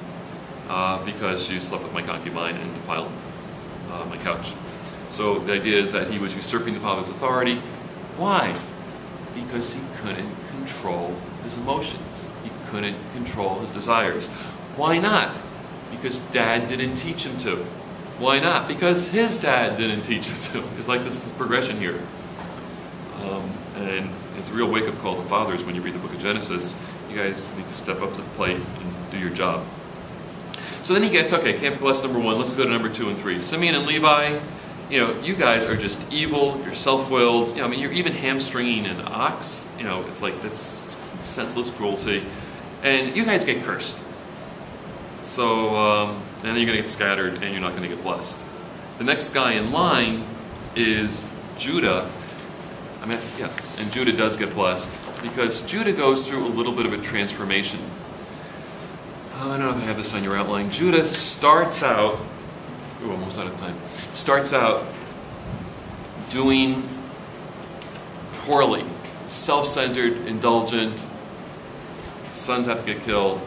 because you slept with my concubine and defiled my couch. So the idea is that he was usurping the father's authority. Why? Because he couldn't control his emotions. He couldn't control his desires. Why not? Because dad didn't teach him to. Why not? Because his dad didn't teach him to. It's like this progression here. And it's a real wake-up call to fathers when you read the book of Genesis. You guys need to step up to the plate and do your job. So then he gets, okay, can't bless number one. Let's go to number 2 and 3. Simeon and Levi, you guys are just evil. You're self-willed. You're even hamstringing an ox. It's like that's senseless cruelty. And you guys get cursed. So, and then you're going to get scattered and you're not going to get blessed. The next guy in line is Judah. And Judah does get blessed because Judah goes through a little bit of a transformation. I don't know if I have this on your outline. Judah starts out, almost out of time, starts out doing poorly, self-centered, indulgent. Sons have to get killed.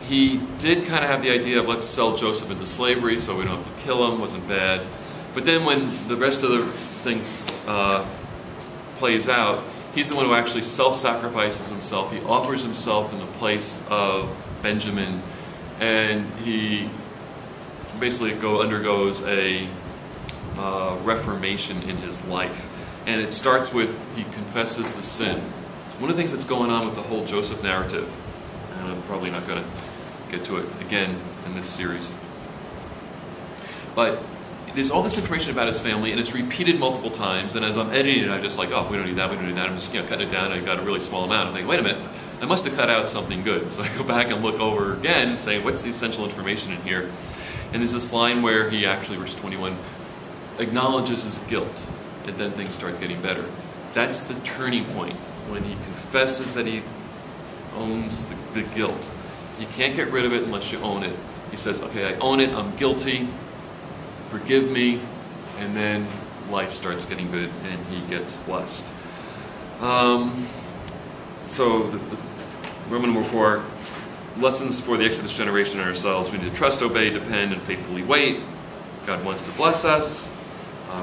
He did kind of have the idea of let's sell Joseph into slavery so we don't have to kill him, wasn't bad. But then when the rest of the thing plays out, he's the one who actually self-sacrifices himself. He offers himself in the place of Benjamin, and he basically undergoes a reformation in his life. And it starts with he confesses the sin. So one of the things that's going on with the whole Joseph narrative, and I'm probably not going to get to it again in this series, but there's all this information about his family, and it's repeated multiple times, and as I'm editing it, I'm just like, oh, we don't need that, we don't need that. I'm just cutting it down, and I got a really small amount. I'm thinking, wait a minute, I must have cut out something good. So I go back and look over again and say, what's the essential information in here? And there's this line where he actually, verse 21, acknowledges his guilt, and then things start getting better. That's the turning point, when he confesses that he owns the guilt. You can't get rid of it unless you own it. He says, okay, I own it, I'm guilty, forgive me, and then life starts getting good and he gets blessed. So Roman number 4, lessons for the Exodus generation and ourselves. We need to trust, obey, depend, and faithfully wait. God wants to bless us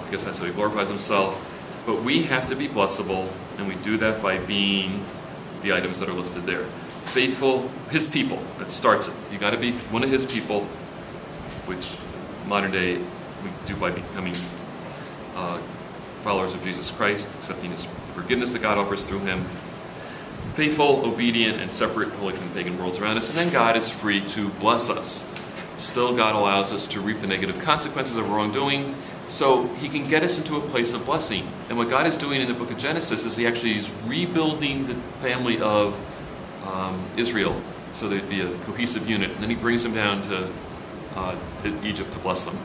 because that's how he glorifies himself. But we have to be blessable, and we do that by being the items that are listed there. Faithful, his people, that starts it. You got to be one of his people, which modern day we do by becoming followers of Jesus Christ, accepting his forgiveness that God offers through him. Faithful, obedient, and separate, holy from the pagan worlds around us. And then God is free to bless us. Still, God allows us to reap the negative consequences of wrongdoing, so he can get us into a place of blessing. And what God is doing in the book of Genesis is he actually is rebuilding the family of Israel, so they'd be a cohesive unit. And then he brings them down to Egypt to bless them.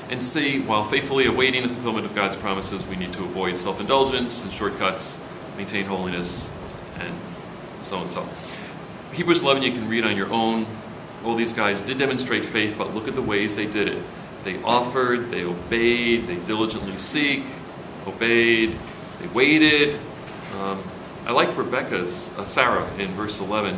And see, while faithfully awaiting the fulfillment of God's promises, we need to avoid self-indulgence and shortcuts, maintain holiness, and so and so. Hebrews 11 you can read on your own. All these guys did demonstrate faith, but look at the ways they did it. They offered, they obeyed, they diligently seek, obeyed, they waited. I like Sarah in verse 11.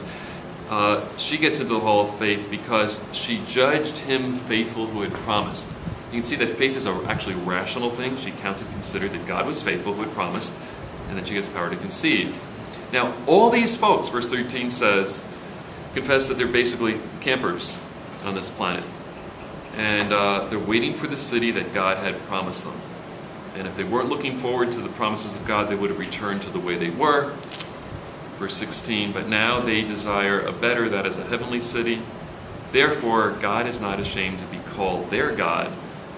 She gets into the hall of faith because she judged him faithful who had promised. You can see that faith is actually a rational thing. She considered that God was faithful who had promised, and that she gets power to conceive. Now, all these folks, verse 13 says, confess that they're basically campers on this planet. And they're waiting for the city that God had promised them. And if they weren't looking forward to the promises of God, they would have returned to the way they were. Verse 16, but now they desire a better, that is a heavenly city. Therefore, God is not ashamed to be called their God,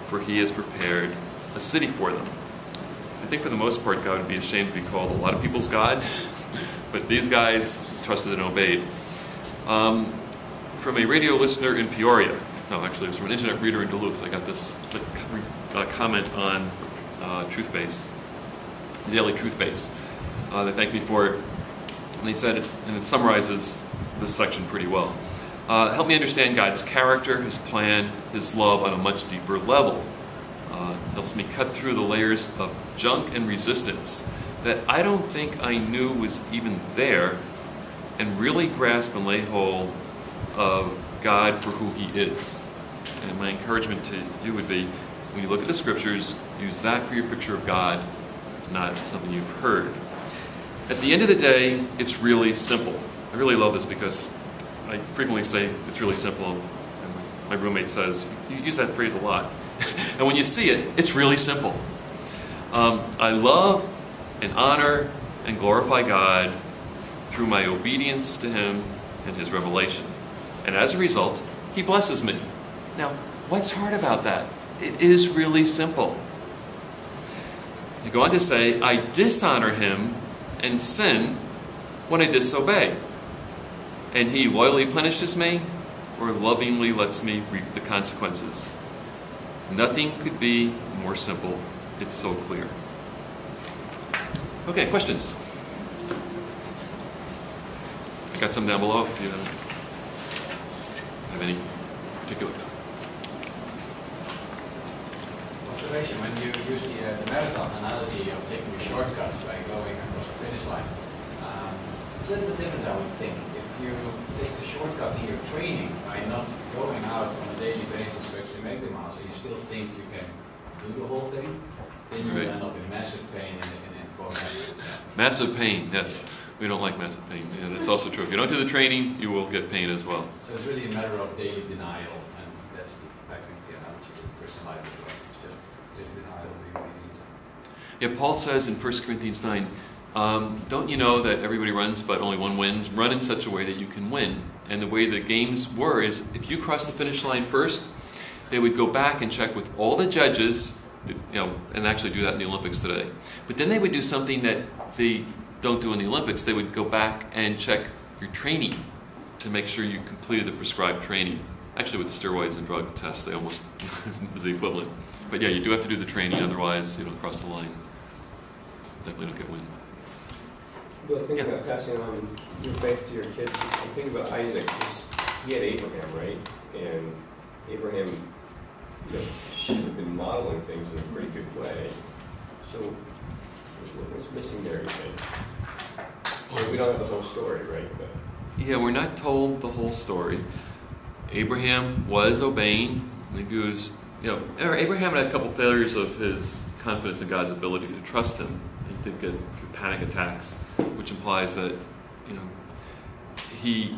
for he has prepared a city for them. I think for the most part, God would be ashamed to be called a lot of people's God, but these guys trusted and obeyed. From a radio listener in Peoria, no, actually it was from an internet reader in Duluth, I got this comment on Truthbase, the Daily Truthbase. They thanked me for it, and they said, and it summarizes this section pretty well. Help me understand God's character, his plan, his love on a much deeper level. Helps me cut through the layers of junk and resistance that I don't think I knew was even there, and really grasp and lay hold of God for who he is. And my encouragement to you would be, when you look at the scriptures, use that for your picture of God, not something you've heard. At the end of the day, it's really simple. I really love this because I frequently say it's really simple, and my roommate says, you use that phrase a lot. And when you see it, it's really simple. I love and honor and glorify God through my obedience to him and his revelation. And as a result, he blesses me. Now, what's hard about that? It is really simple. You go on to say, I dishonor him and sin when I disobey. And he loyally punishes me or lovingly lets me reap the consequences. Nothing could be more simple. It's so clear. Okay, questions? I got some down below if you have any particular. Observation, when you use the marathon analogy of taking a shortcut by going across the finish line, it's a little bit different, I would think. If you take the shortcut in your training by not going out on a daily basis to actually make the miles, so you still think you can do the whole thing, then you will end up in massive pain in 4 minutes. Massive pain, yes. We don't like massive pain. And it's also true. If you don't do the training, you will get pain as well. So it's really a matter of daily denial, and that's I think the analogy with the Christian life as well. It's just daily denial being obedient. Yeah, Paul says in 1 Corinthians 9, don't you know that everybody runs but only one wins? Run in such a way that you can win. And the way the games were is if you cross the finish line first, they would go back and check with all the judges, and actually do that in the Olympics today. But then they would do something that they don't do in the Olympics. They would go back and check your training to make sure you completed the prescribed training. Actually, with the steroids and drug tests, they almost was the equivalent. But yeah, you do have to do the training, otherwise you don't cross the line. Definitely don't get win. Bill, think about passing on your faith to your kids. I'm thinking about Isaac. He had Abraham, right? And Abraham should have been modeling things in a pretty good way. So what was missing there, you think? Well, we don't have the whole story, right? But Yeah, we're not told the whole story. Abraham was obeying. Maybe it was, Abraham had a couple failures of his confidence in God's ability to trust him. He did get a few panic attacks, which implies that, he,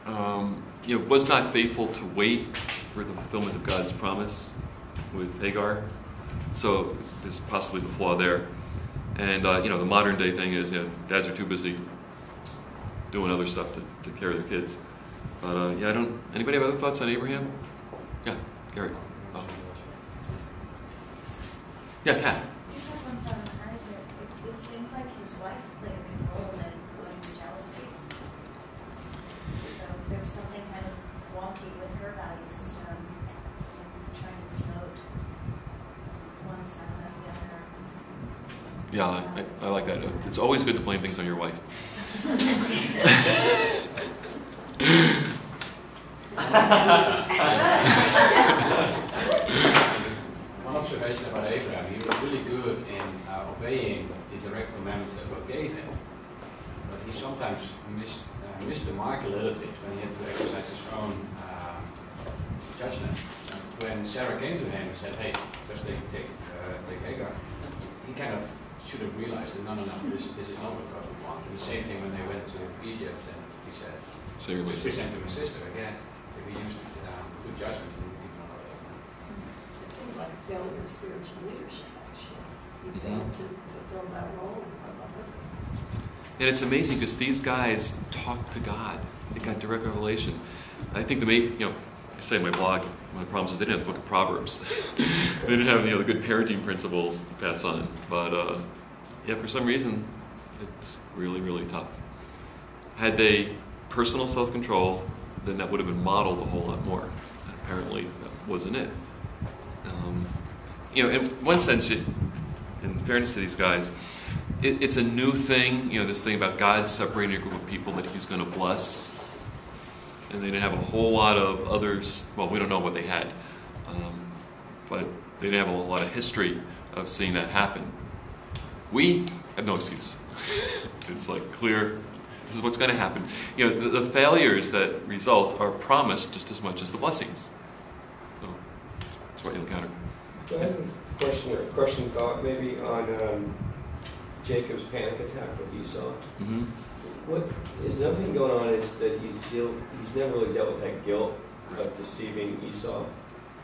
was not faithful to wait for the fulfillment of God's promise with Hagar. So there's possibly the flaw there. And, the modern day thing is, dads are too busy doing other stuff to take care of their kids. But, anybody have other thoughts on Abraham? Yeah, Gary. Oh. Yeah, Kat. Just have one thought on Isaac. It seemed like his wife played a big role in going to jealousy. So there was something kind of wonky with her value system and trying to promote one son above the other. Yeah, I like that. It's always good to blame things on your wife. One observation about Abraham, he was really good in obeying the direct commandments that God gave him. But he sometimes missed the mark a little bit when he had to exercise his own judgment. When Sarah came to him and said, "Hey, just take Hagar," he kind of should have realized that no, this is not what God would want. And the same thing when they went to Egypt and he said, "Just present to my sister again." If he used good judgment, he would not have done that. It seems like a failure of spiritual leadership, actually. He failed to fulfill that role of a husband. And it's amazing because these guys talk to God. They got direct revelation. I think I say in my blog, one of the problems is they didn't have the book of Proverbs. They didn't have the good parenting principles to pass on. But for some reason, it's really, really tough. Had they personal self-control, then that would have been modeled a whole lot more. Apparently, that wasn't it. In one sense, in fairness to these guys, it's a new thing, this thing about God separating a group of people that he's going to bless. And they didn't have a whole lot of others, well, we don't know what they had. But they didn't have a lot of history of seeing that happen. We have no excuse. It's like clear, this is what's going to happen. The failures that result are promised just as much as the blessings. So that's what you'll encounter. I have a question thought maybe on Jacob's panic attack with Esau. Mm-hmm. What is another thing going on is that he's never really dealt with that guilt of deceiving Esau.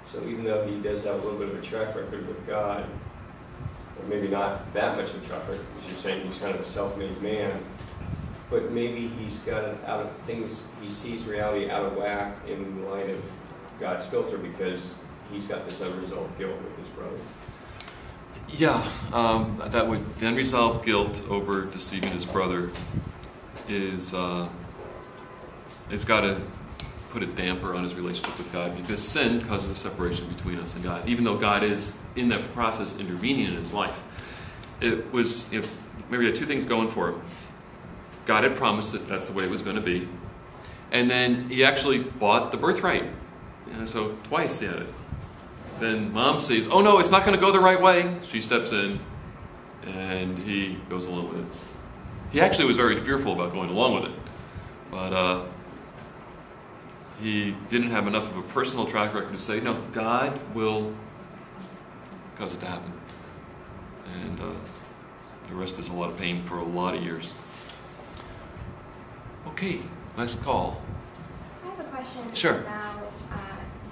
So even though he does have a little bit of a track record with God, or maybe not that much of a track record, because you're saying he's kind of a self-made man, but maybe he's got he sees reality out of whack in light of God's filter because he's got this unresolved guilt with his brother. Yeah, the unresolved guilt over deceiving his brother is it's got to put a damper on his relationship with God, because sin causes a separation between us and God, even though God is in that process intervening in his life. It was, maybe he had two things going for him. God had promised that that's the way it was going to be, and then he actually bought the birthright. So twice he had it. Then mom says, "Oh no, it's not going to go the right way." She steps in, and he goes along with it. He actually was very fearful about going along with it, but he didn't have enough of a personal track record to say, no, God will cause it to happen. And the rest is a lot of pain for a lot of years. Okay, last call. I have a question Sure. about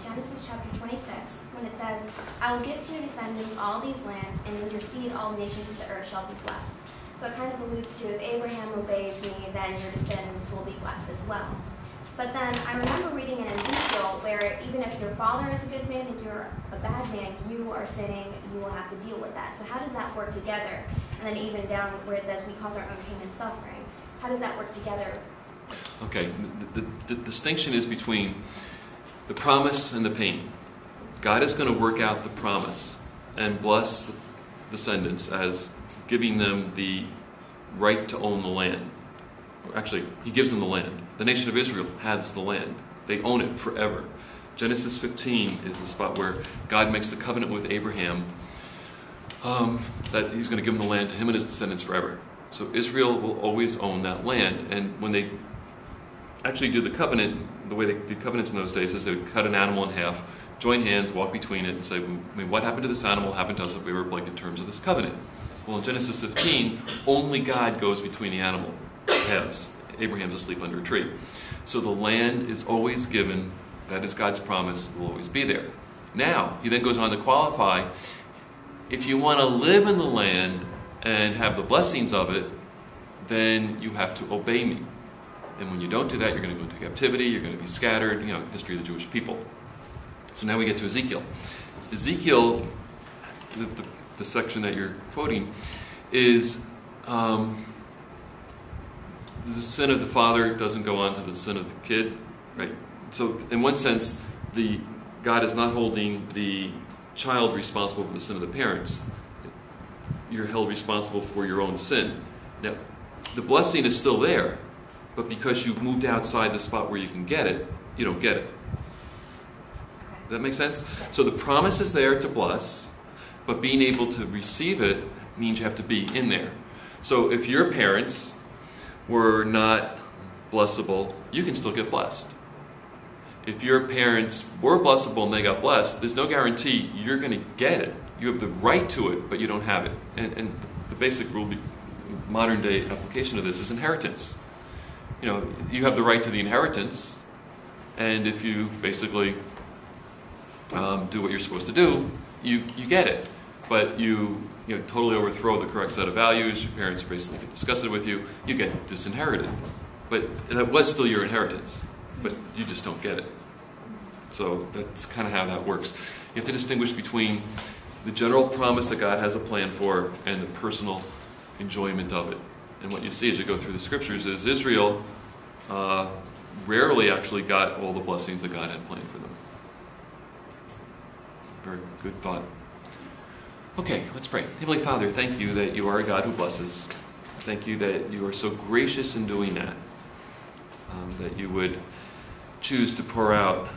Genesis chapter 26, when it says, "I will give to your descendants all these lands, and in your seed all nations of the earth shall be blessed." So it kind of alludes to, if Abraham obeys me, then your descendants will be blessed as well. But then I remember reading in Ezekiel where even if your father is a good man and you're a bad man, you are sinning, you will have to deal with that. So how does that work together? And then even down where it says we cause our own pain and suffering, how does that work together? Okay, the distinction is between the promise and the pain. God is going to work out the promise and bless the descendants as giving them the right to own the land. Actually, he gives them the land. The nation of Israel has the land. They own it forever. Genesis 15 is the spot where God makes the covenant with Abraham that he's going to give him the land to him and his descendants forever. So Israel will always own that land. And when they actually do the covenant, the way they did covenants in those days is they would cut an animal in half, join hands, walk between it, and say, I mean, what happened to this animal happened to us if we ever break the terms of this covenant. Well, in Genesis 15, only God goes between the animal halves. Abraham's asleep under a tree. So the land is always given. That is God's promise. It will always be there. Now, he then goes on to qualify, if you want to live in the land and have the blessings of it, then you have to obey me. And when you don't do that, you're going to go into captivity, you're going to be scattered, history of the Jewish people. So now we get to Ezekiel. Ezekiel, the section that you're quoting, is the sin of the father doesn't go on to the sin of the kid, right? So in one sense, God is not holding the child responsible for the sin of the parents. You're held responsible for your own sin. Now, the blessing is still there, but because you've moved outside the spot where you can get it, you don't get it. Does that make sense? So the promise is there to bless, but being able to receive it means you have to be in there. So if your parents were not blessable, you can still get blessed. If your parents were blessable and they got blessed, there's no guarantee you're going to get it. You have the right to it, but you don't have it. And the basic rule, modern day application of this is inheritance. You have the right to the inheritance, and if you basically do what you're supposed to do, you get it. But you totally overthrow the correct set of values, your parents basically get disgusted with you, you get disinherited. But that was still your inheritance, but you just don't get it. So that's kind of how that works. You have to distinguish between the general promise that God has a plan for and the personal enjoyment of it. And what you see as you go through the scriptures is Israel rarely actually got all the blessings that God had planned for them. Very good thought. Okay, let's pray. Heavenly Father, thank you that you are a God who blesses. Thank you that you are so gracious in doing that. That you would choose to pour out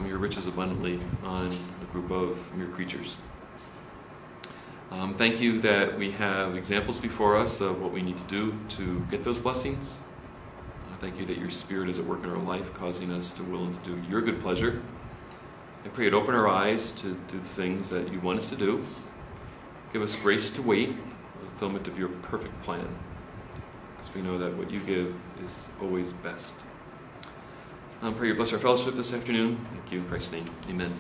your riches abundantly on a group of mere creatures. Thank you that we have examples before us of what we need to do to get those blessings. Thank you that your Spirit is at work in our life, causing us to will and to do your good pleasure. I pray it open our eyes to do the things that you want us to do. Give us grace to wait for the fulfillment of your perfect plan, because we know that what you give is always best. I pray you bless our fellowship this afternoon. Thank you in Christ's name. Amen.